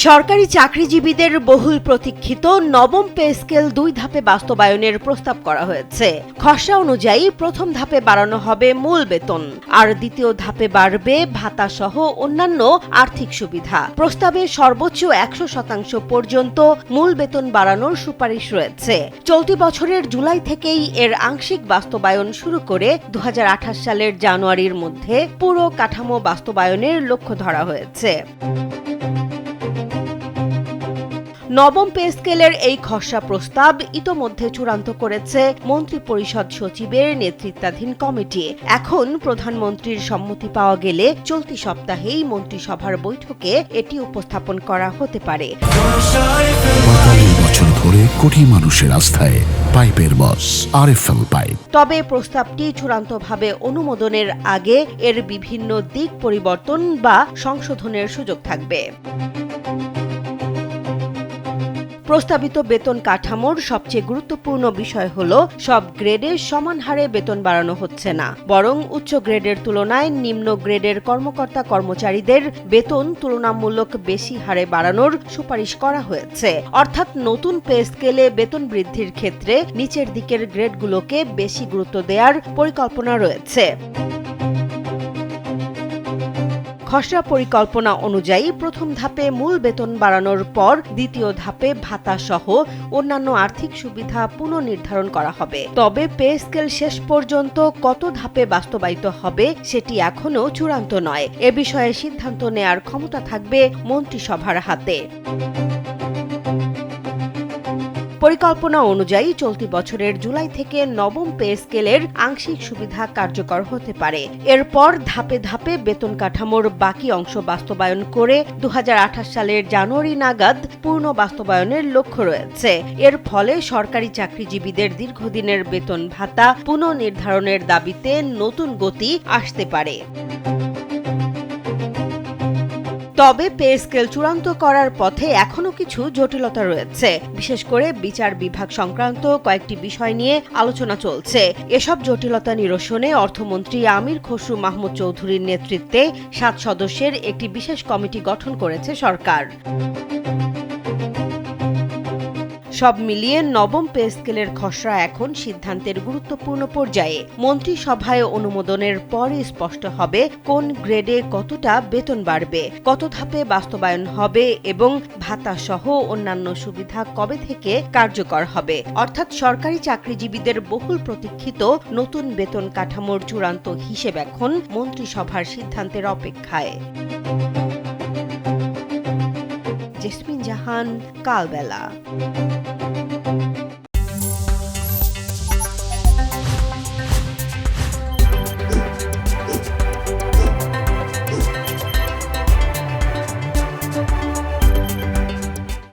সরকারি চাকরিজীবীদের বহুল প্রতীক্ষিত নবম পে স্কেল ২ ধাপে বাস্তবায়নের প্রস্তাব করা হয়েছে। খসড়া অনুযায়ী প্রথম ধাপে বাড়ানো হবে মূল বেতন, আর দ্বিতীয় ধাপে বাড়বে ভাতা সহ অন্যান্য আর্থিক সুবিধা। প্রস্তাবে সর্বোচ্চ ১০০% পর্যন্ত মূল বেতন বাড়ানোর সুপারিশ রয়েছে। চলতি বছরের জুলাই থেকেই এর আংশিক বাস্তবায়ন শুরু করে ২০২৮ সালের জানুয়ারির মধ্যে পুরো কাঠামো বাস্তবায়নের লক্ষ্য ধরা হয়েছে। নবম পে স্কেলের এই খসড়া প্রস্তাব ইতোমধ্যে চূড়ান্ত করেছে মন্ত্রিপরিষদ সচিবের নেতৃত্বাধীন কমিটি। এখন প্রধানমন্ত্রীর সম্মতি পাওয়া গেলে চলতি সপ্তাহেই মন্ত্রিসভার বৈঠকে এটি উপস্থাপন করা হতে পারে। ৪৫ বছর ধরে কোটি মানুষের আস্থায় পাইপের বস আরএফএল পাইপ। তবে প্রস্তাবটি চূড়ান্তভাবে অনুমোদনের আগে এর বিভিন্ন দিক পরিবর্তন বা সংশোধনের সুযোগ থাকবে। প্রস্তাবিত বেতন কাঠামোর সবচেয়ে গুরুত্বপূর্ণ বিষয় হল সব গ্রেডে সমান হারে বেতন বাড়ানো হচ্ছে না, বরং উচ্চ গ্রেডের তুলনায় নিম্ন গ্রেডের কর্মকর্তা কর্মচারীদের বেতন তুলনামূলক বেশি হারে বাড়ানোর সুপারিশ করা হয়েছে। অর্থাৎ নতুন পে স্কেলে বেতন বৃদ্ধির ক্ষেত্রে নিচের দিকের গ্রেডগুলোকে বেশি গুরুত্ব দেওয়ার পরিকল্পনা রয়েছে। খসড়া পরিকল্পনা অনুযায়ী প্রথম ধাপে মূল বেতন বাড়ানোর পর দ্বিতীয় ধাপে ভাতা সহ অন্যান্য আর্থিক সুবিধা পুনর্নির্ধারণ করা হবে। তবে পে স্কেল শেষ পর্যন্ত কত ধাপে বাস্তবায়িত হবে সেটি এখনো চূড়ান্ত নয়। এ বিষয়ে সিদ্ধান্ত নেয়ার ক্ষমতা থাকবে মন্ত্রিসভার হাতে। পরিকল্পনা অনুযায়ী চলতি বছরের জুলাই থেকে নবম পে স্কেলের আংশিক সুবিধা কার্যকর হতে পারে। এরপর ধাপে ধাপে বেতন কাঠামোর বাকি অংশ বাস্তবায়ন করে ২০২৮ সালের জানুয়ারি নাগাদ পূর্ণ বাস্তবায়নের লক্ষ্য রয়েছে। এর ফলে সরকারি চাকরিজীবীদের দীর্ঘদিনের বেতন ভাতা পুনর্নির্ধারণের দাবিতে নতুন গতি আসতে পারে। তবে পে স্কেল চূড়ান্ত করার পথে এখনো কিছু জটিলতা রয়েছে। বিশেষ করে বিচার বিভাগ সংক্রান্ত কয়েকটি বিষয় নিয়ে আলোচনা চলছে। এসব জটিলতা নিরসনে অর্থমন্ত্রী আমির খসরু মাহমুদ চৌধুরীর নেতৃত্বে ৭ সদস্যের একটি বিশেষ কমিটি গঠন করেছে সরকার। সব মিলিয়ে নবম পে স্কেলের খসড়া এখন সিদ্ধান্তের গুরুত্বপূর্ণ পর্যায়ে। মন্ত্রিসভায় অনুমোদনের পরে স্পষ্ট হবে কোন গ্রেডে কতটা বেতন বাড়বে, কত ধাপে বাস্তবায়ন হবে এবং ভাতা সহ অন্যান্য সুবিধা কবে থেকে কার্যকর হবে। অর্থাৎ সরকারি চাকরিজীবীদের বহুল প্রতীক্ষিত নতুন বেতন কাঠামোর চূড়ান্ত হিসেব এখন মন্ত্রিসভার সিদ্ধান্তের অপেক্ষায়। জেসমিন জাহান, কালবেলা।